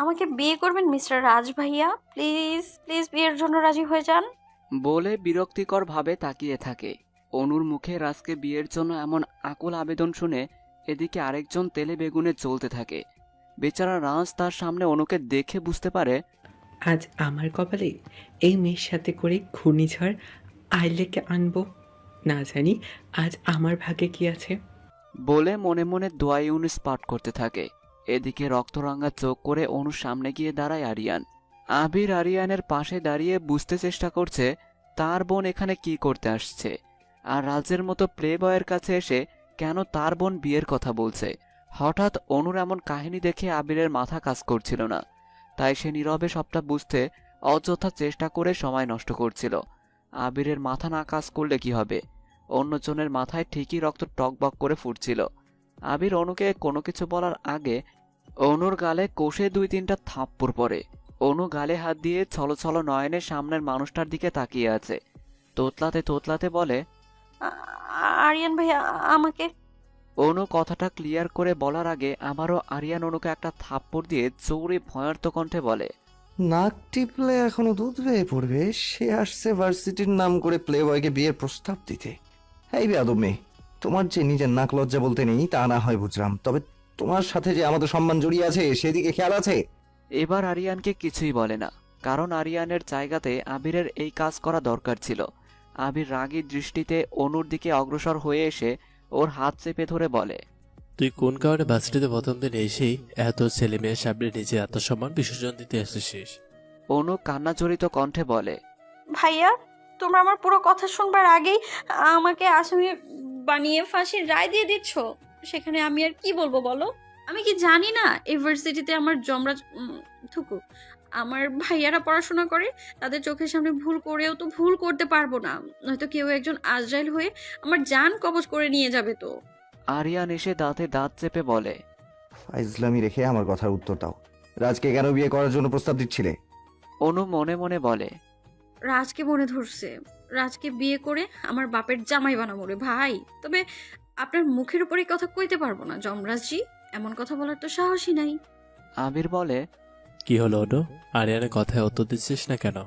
আমাকে বিয়ে করবেন মিস্টার রাজ ভাইয়া? প্লিজ প্লিজ বিয়ের জন্য রাজি হয়ে যান। বলে বিরক্তিকর ভাবে তাকিয়ে থাকে। অনুর মুখে রাজকে বিয়ের জন্য এমন আকুল আবেদন শুনে এদিকে আরেকজন তেলে বেগুনে চলতে থাকে। বেচারা রাজ তার সামনে অনুকে দেখে বুঝতে পারে আজ আমার কপালে এই মেয়ের সাথে করে ঘূর্ণিঝড় আইলেকে আনবো। না জানি আজ আমার ভাগ্যে কি আছে। বলে মনে মনে দোয়া ইউনুস পাঠ করতে থাকে। এদিকে রক্তরাঙা চোখ করে অনুর সামনে গিয়ে দাঁড়ায় আরিয়ান। আবির আরিয়ানের পাশে দাঁড়িয়ে বুঝতে চেষ্টা করছে তার বোন এখানে কি করতে আসছে, আর রাজের মতো প্লে বয়ের কাছে এসে কেন তার বোন বিয়ের কথা বলছে। হঠাৎ অনুর এমন কাহিনী দেখে আবিরের মাথা কাজ করছিল না, তাই সে নীরবে সবটা বুঝতে অযথা চেষ্টা করে সময় নষ্ট করছিল। আবিরের মাথা না কাজ করলে কি হবে, অন্যজনের মাথায় ঠিকই রক্ত টকবক করে ফুটছিল। আবির অনুকে কোনো কিছু বলার আগে অনুর গালে কষে 2-3টা থাপ্পড় পড়ে। অনু গালে হাত দিয়ে ছলছল নয়নে সামনের মানুষটার দিকে তাকিয়ে আছে। তোতলাতে তোতলাতে বলে, আরিয়ান ভাইয়া আমাকে। অনু কথাটা ক্লিয়ার করে বলার আগে আবারও আরিয়ান অনুকে একটা থাপ্পড় দিয়ে জোরে ভয়ার্ত কণ্ঠে বলে, নাক টিপলে এখনো দুধ বেয়ে পড়বে, সে আসছে ভার্সিটির নাম করে প্লে বয়কে বিয়ের প্রস্তাব দিতে। এই বেয়াদব মেয়ে, তোমার যে নিজের নাক লজ্জা বলতে নেই তা না হয় বুঝলাম, তবে তোমার সাথে যে আমাদের সম্মান জড়িয়ে আছে সেদিকে খেয়াল আছে? এবার আরিয়ানকে কিছুই বলে না, কারণ আরিয়ানের জায়গাতে আবিরের এই কাজ করা দরকার ছিল। আবির রাগী দৃষ্টিতে অনুর দিকে অগ্রসর হয়ে এসে ওর হাত চেপে ধরে বলে, তুই কোন কারণে ভার্সিটিতে প্রথম দিন এসেই এত ছেলে মেয়ের সামনে নিজে আত্মসম্মান বিসর্জন দিতে এসেছিস? অনু কান্নাজড়িত কণ্ঠে বলে, ভাইয়া তোমরা আমার পুরো কথা শুনবার আগেই আমাকে আসামি বানিয়ে ফাঁসির রায় দিয়ে দিচ্ছ। সেখানে আমি আর কি বলবো বলো? আমি কি জানি না ইউনিভার্সিটিতে আমার জমরাজ থুকু আমার ভাইয়ারা পড়াশোনা করে? তাদের চোখের সামনে ভুল করেও তো ভুল করতে পারবো না, নয়তো কেউ একজন আজরাইল হয়ে আমার জান কবজ করে নিয়ে যাবে তো। আরিয়ান এসে দাঁতে দাঁত চেপে বলে, ইসলামী রেখে আমার কথার উত্তর দাও। রাজকে কেন বিয়ে করার জন্য প্রস্তাব দিচ্ছিলে? অনু মনে মনে বলে, রাজকে মনে ধরছে, রাজকে বিয়ে করে আমার বাপের জামাই বানাবো রে ভাই। তবে আপনার মুখের উপরে কথা কইতে পারবো না যমরাজজি, এমন কথা বলার তো সাহসই নাই। আবির বলে, কি হলো অনু, আরিয়ানের কথায় উত্তর দিচ্ছিস না কেন?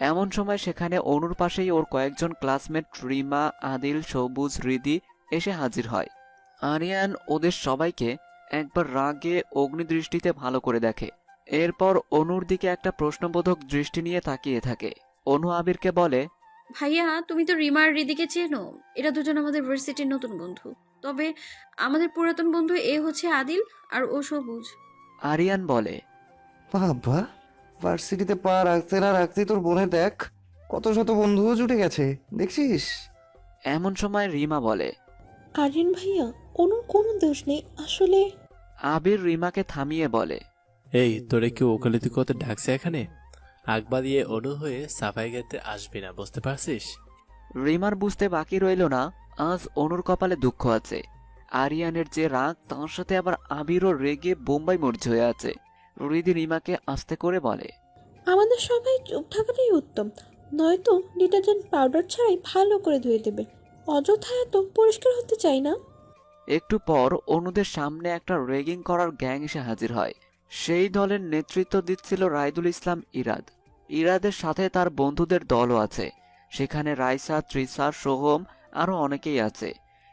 এমন সময় সেখানে অনুর পাশেই ওর কয়েকজন ক্লাসমেট রিমা, আদিল, সবুজ, হৃদি এসে হাজির হয়। আরিয়ান ওদের সবাইকে একবার রাগে অগ্নিদৃষ্টিতে ভালো করে দেখে, এরপর অনুর দিকে একটা প্রশ্নবোধক দৃষ্টি নিয়ে তাকিয়ে থাকে। অনু আবিরকে বলে, ভাইয়া তুমি তো রিমার রিদিকে চেনো, এরা দুজন আমাদের ভার্সিটির নতুন বন্ধু। তবে আমাদের পুরাতন বন্ধু এ হচ্ছে আদিল আর ও সবুজ। আরিয়ান বলে, বাবা, ভার্সিটিতে পা রাখতে না রাখতে তোর বোনের দেখ কত শত বন্ধুও জুটে গেছে, দেখছিস? এমন সময় রিমা বলে, আরিয়ান ভাইয়া অনুর কোনো দোষ নেই আসলে। আবির রিমাকে থামিয়ে বলে, এই তোরে কি ওকালতি করতে ডাকছে এখানে? আকবা দিয়ে অনু হয়ে সাফাই গাইতে আসবি না, বুঝতে পারছিস? রিমার বুঝতে বাকি রইল না আজ অনুর কপালে দুঃখ আছে। আরিয়ানের যে রাগ, তার সাথে আবার আবিরও রেগে বোম্বাই মরিচ হয়ে আছে। হৃদি রিমাকে আস্তে করে বলে, আমাদের সবাই চুপ থাকাটাই উত্তম, নয়তো ডিটারজেন্ট পাউডার ছাড়াই ভালো করে ধুয়ে দেবে। অযথা এত পরিষ্কার হতে চাই না। একটু পর অনুদের সামনে একটা রেগিং করার গ্যাং এসে হাজির হয়। সেই দলের নেতৃত্ব দিচ্ছিল রাইদুল ইসলাম ইরাদ। ইরাদের সাথে তার বন্ধুদের দলও আছে। সেখানে রাইসা, ত্রিসা, সোহম আরো অনেকেই আছে।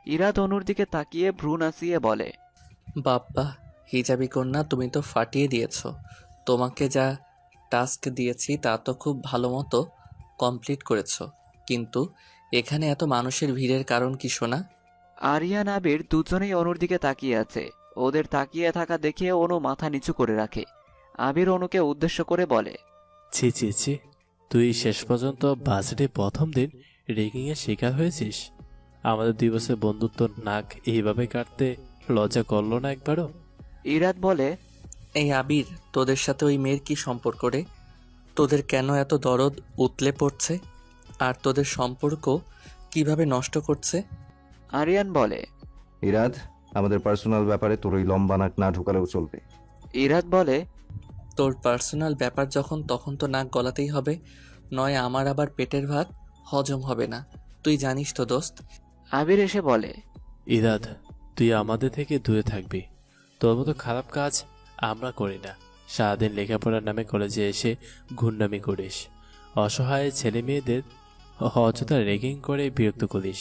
ইরাদ অনুর দিকে তাকিয়ে ভ্রু নাচিয়ে বলে, বাপ্পা হিজাবি কন্যা, তুমি তো ফাটিয়ে দিয়েছো। তোমাকে যা টাস্ক দিয়েছি তা তো খুব ভালো মতো কমপ্লিট করেছো, কিন্তু এখানে এত মানুষের ভিড়ের কারণ কি শোনা? আরিয়ান আবির দুজনেই অনুর দিকে তাকিয়ে আছে। ওদের তাকিয়ে থাকা দেখে অনু মাথা নিচু করে রাখে। আবির অনুকে উদ্দেশ্য করে বলে, ছি ছি ছি, তুই শেষ পর্যন্ত বাজেটে প্রথম দিন রেগিংয়ের শিকার হয়েছিস। আমাদের 2 বছর বন্ধুত্ব নাক এইভাবে কাটতে লজ্জা করলো না একবারও? ইরাদ বলে, এই আবির, তোদের সাথে ওই মেয়ের কি সম্পর্ক রে? তোদের কেন এত দরদ উতলে পড়ছে? আর তোদের সম্পর্ক কিভাবে নষ্ট করছে? আরিয়ান বলে, ইরাদ, আমাদের পার্সোনাল ব্যাপারে তোর ওই লম্বা নাক না ঢুকালেও চলবে। ইরাদ বলে, তোর পার্সোনাল ব্যাপার যখন, তখন তো নাক গলাতেই হবে, নয় আমার আবার পেটের ভাত হজম হবে না। তুই জানিস তো দোস্ত। আবির এসে বলে, ইরাদ, তুই আমাদের থেকে দূরে থাকবি। তোর মতো খারাপ কাজ আমরা করি না, সারাদিন লেখাপড়ার নামে কলেজে এসে গুন্ডামি করিস, অসহায় ছেলে মেয়েদের অযথা রেগিং করে বিরক্ত করিস।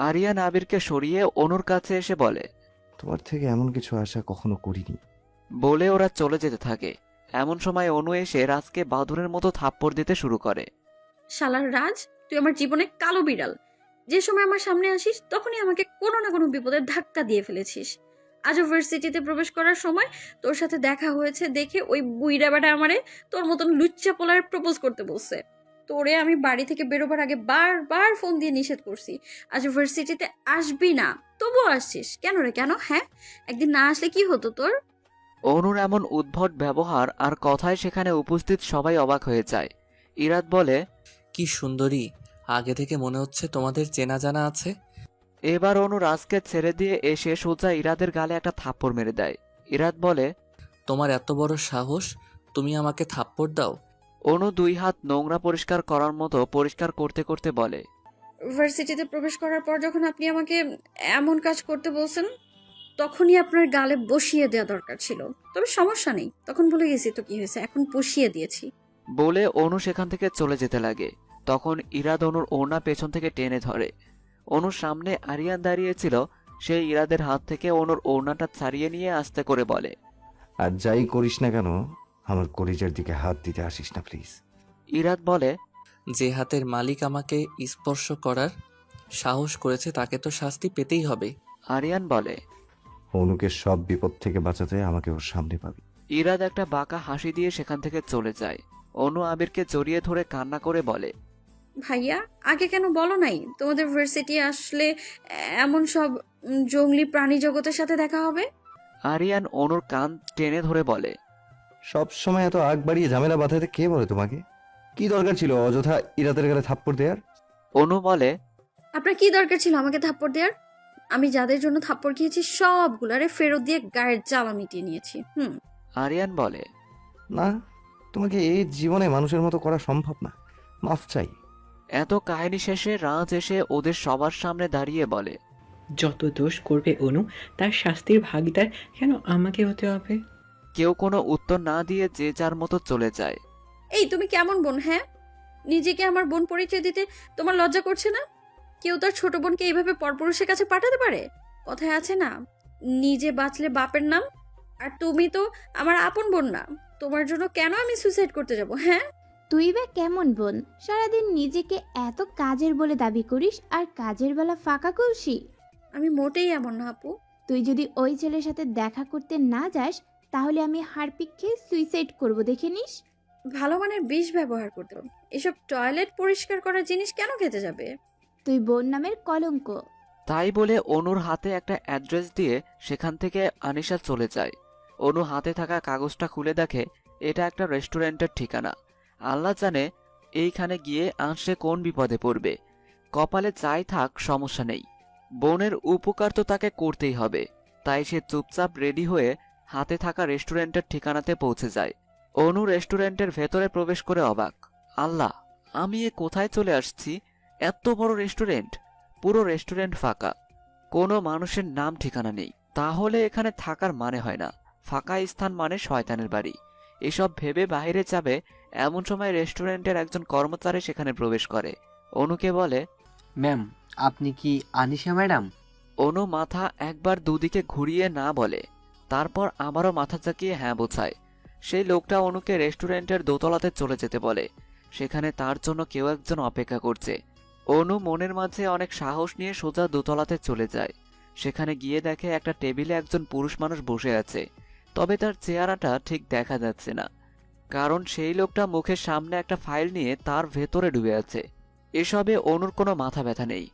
আরিয়ান আবিরকে সরিয়ে অনুর কাছে এসে বলে। তোমার থেকে এমন কিছু আশা কখনো করিনি। বলে ওরা চলে যেতে থাকে। এমন সময় অনু এসে রাজকে বাদুরের মতো থাপ্পড় দিতে শুরু করে। শালার রাজ, তুই আমার জীবনে কালো বিড়াল। যে সময় আমার সামনে আসিস তখনই আমাকে কোনো না কোনো বিপদের ধাক্কা দিয়ে ফেলেছিস। আজ ইউনিভার্সিটিতে প্রবেশ করার সময় তোর সাথে দেখা হয়েছে দেখে ওই বুইড়া বেটা আমারে তোর মতন লুচ্চা পোলার প্রপোজ করতে বলছে। তোরে আমি বাড়ি থেকে বেরোবার আগে বারবার ফোন দিয়ে নিষেধ করছি আজ ইউনিভার্সিটিতে আসবি না, তবুও আসছিস কেন রে? কেন? হ্যাঁ, একদিন না আসলে কি হতো তোর? অনুর এমন উদ্ভট ব্যবহার আর কথায় সেখানে উপস্থিত সবাই অবাক হয়ে যায়। ইরাদ বলে, কি সুন্দরী, আগে থেকে মনে হচ্ছে তোমাদের চেনা জানা আছে। এবার অনু রাজকে ছেড়ে দিয়ে এসে সোজা ইরাদের গালে একটা থাপ্পড় মেরে দেয়। ইরাদ বলে, তোমার এত বড় সাহস, তুমি আমাকে থাপ্পড় দাও? অনু 2 হাত নোংরা পরিষ্কার করার মতো পরিষ্কার করতে করতে বলে, ইউনিভার্সিটিতে প্রবেশ করার পর যখন আপনি আমাকে এমন কাজ করতে বলছেন তখনই আপনার গালে বসিয়ে দেওয়া দরকার ছিল। তবে সমস্যা নেই, তখন ভুলে গেছি তো কি হয়েছে, এখন বসিয়ে দিয়েছি। বলে অনু সেখান থেকে চলে যেতে লাগে। তখন ইরাদ অনুর ওড়না পেছন থেকে টেনে ধরে। অনুর সামনে আরিয়ান দাঁড়িয়েছিল, সেই ইরাদের হাত থেকে অনুর ওড়নাটা ছাড়িয়ে নিয়ে আস্তে করে বলে, আর যাই করিস না কেন, আমার কলিজার দিকে হাত দিতে আসিস না প্লিজ। ইরাদ বলে, যে হাতের মালিক আমাকে স্পর্শ করার সাহস করেছে তাকে তো শাস্তি পেতেই হবে। আরিয়ান বলে। অনুকে সব বিপদ থেকে বাঁচাতে আমাকে ওর সামনে পাবি। ইরাদ একটা বাঁকা হাসি দিয়ে সেখান থেকে চলে যায়। অনু আবিরকে জড়িয়ে ধরে কান্না করে বলে, ভাইয়া, আগে কেন বলো নাই তোমাদের ইউনিভার্সিটি আসলে এমন সব জঙ্গলি প্রাণী জগতের সাথে দেখা হবে? আরিয়ান অনুর কান টেনে ধরে বলে, সব সময় এত আগ বাড়িয়ে ঝামেলা বাঁধাতে কে বলে তোমাকে? কি দরকার ছিল অযথা ইরাতের গালে থাপ্পড় দেওয়ার? অনু বলে, আপনার কি দরকার ছিল আমাকে থাপ্পড় দেওয়ার? আমি যাদের জন্য থাপ্পড় খেয়েছি সবগুলারে ফেরত দিয়ে গায়ের জ্বালা মিটিয়ে নিয়েছি। আরিয়ান বলে, না, তোমাকে এই জীবনে মানুষের মতো করা সম্ভব না, মাফ চাই। এত কাহিনী শেষে রাজ এসে ওদের সবার সামনে দাঁড়িয়ে বলে, যত দোষ করবে অনু, তার শাস্তির ভাগিদার কেন আমাকে হতে হবে? কেউ কোনো উত্তর না দিয়ে যে যার মতো চলে যায়। এই তুমি কেমন বোন? হ্যাঁ, নিজেকে আমার বোন পরিচয় দিতে তোমার লজ্জা করছে না? কেউ তার ছোট বোনকে এইভাবে পরপুরুষের কাছে পাঠাতে পারে? কথায় আছে না, নিজে বাঁচলে বাপের নাম। আর তুমি তো আমার আপন বোন না, তোমার জন্য কেন আমি সুইসাইড করতে যাব? হ্যাঁ, তুই বা কেমন বোন, সারাদিন নিজেকে এত কাজের বলে দাবি করিস আর কাজের বেলা ফাঁকা কলসি। আমি মোটেই এমন না আপু। তুই যদি ওই ছেলের সাথে দেখা করতে না যাস তাহলে আমি হারপিক খেয়ে সুইসাইড করব, দেখে নিস। ভালো মানের বিষ ব্যবহার করতে হবে। এসব টয়লেট পরিষ্কার করার জিনিস কেন খেতে যাবে? তুই বোন নামের কলঙ্ক। তাই বলে অনুর হাতে একটা অ্যাড্রেস দিয়ে সেখান থেকে আনিশা চলে যায়। অনু হাতে থাকা কাগজটা খুলে দেখে এটা একটা রেস্টুরেন্টের ঠিকানা। আল্লাহ জানে এইখানে গিয়ে আজ সে কোন বিপদে পড়বে। কপালে যাই থাক সমস্যা নেই, বোনের উপকার তো তাকে করতেই হবে। তাই সে চুপচাপ রেডি হয়ে হাতে থাকা রেস্টুরেন্টের ঠিকানাতে পৌঁছে যায়। অনু রেস্টুরেন্টের ভেতরে প্রবেশ করে অবাক। আল্লাহ, আমি এ কোথায় চলে আসছি? এত বড় রেস্টুরেন্ট, পুরো রেস্টুরেন্ট ফাঁকা, কোনো মানুষের নাম ঠিকানা নেই। তাহলে এখানে থাকার মানে হয় না, ফাঁকা স্থান মানে শয়তানের বাড়ি। এসব ভেবে বাইরে যাবে এমন সময় রেস্টুরেন্টের একজন কর্মচারী সেখানে প্রবেশ করে। অনুকে বলে, ম্যাম, আপনি কি আনিশা ম্যাডাম? অনু মাথা একবার দুদিকে ঘুরিয়ে না বলে, তারপর আবারও মাথা চাকিয়ে হ্যাঁ বোঝায়। সেই লোকটা অনুকে রেস্টুরেন্টের দোতলাতে চলে যেতে বলে। সেখানে তার জন্য কেউ একজন অপেক্ষা করছে। অনু মনের মাঝে অনেক সাহস নিয়ে সোজা দোতলাতে চলে যায়। সেখানে গিয়ে দেখে একটা টেবিলে একজন পুরুষ মানুষ বসে আছে, তবে তার চেহারাটা ঠিক দেখা যাচ্ছে না, কারণ সেই লোকটা মুখের সামনে একটা ফাইল নিয়ে তার ভেতরে ডুবে আছে। এসবে অনুর কোনো মাথা ব্যথা নেই,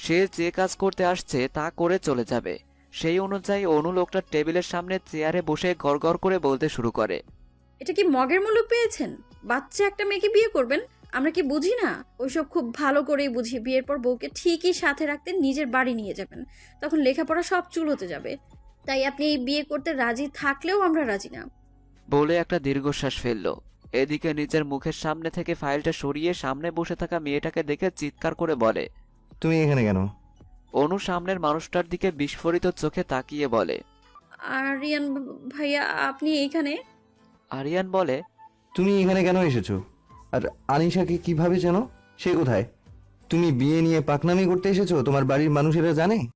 সে যে কাজ করতে আসছে তা করে চলে যাবে। সেই অনুযায়ী অনু লোকটার টেবিলের সামনে চেয়ারে বসে গড়গড় করে বলতে শুরু করে, এটা কি মগের মুলুক পেয়েছেন? বাচ্চা একটা মেয়েকে বিয়ে করবেন? আমরা কি বুঝি না? ওইসব খুব ভালো করেই বুঝি। বিয়ের পর বউকে ঠিকই সাথে রাখতে নিজের বাড়ি নিয়ে যাবেন, তখন লেখাপড়া সব চুল হতে যাবে। তাই আপনি এই বিয়ে করতে রাজি থাকলেও আমরা রাজি না। বলে একটা দীর্ঘশ্বাস ফেলল। এদিকে নিজের মুখের সামনে থেকে ফাইলটা সরিয়ে সামনে বসে থাকা মেয়েটাকে দেখে চিৎকার করে বলে, তুমি এখানে কেন? অনু সামনের মানুষটার দিকে বিস্ফোরিত চোখে তাকিয়ে বলে, আরিয়ান ভাইয়া, আপনি এইখানে? আরিয়ান বলে, তুমি এখানে কেন এসেছো? আর আনিশাকে কিভাবে চেনো? সে কোথায়? তুমি বিয়ে নিয়ে পাকনামি করতে এসেছো? তোমার বাড়ির মানুষেরা জানে?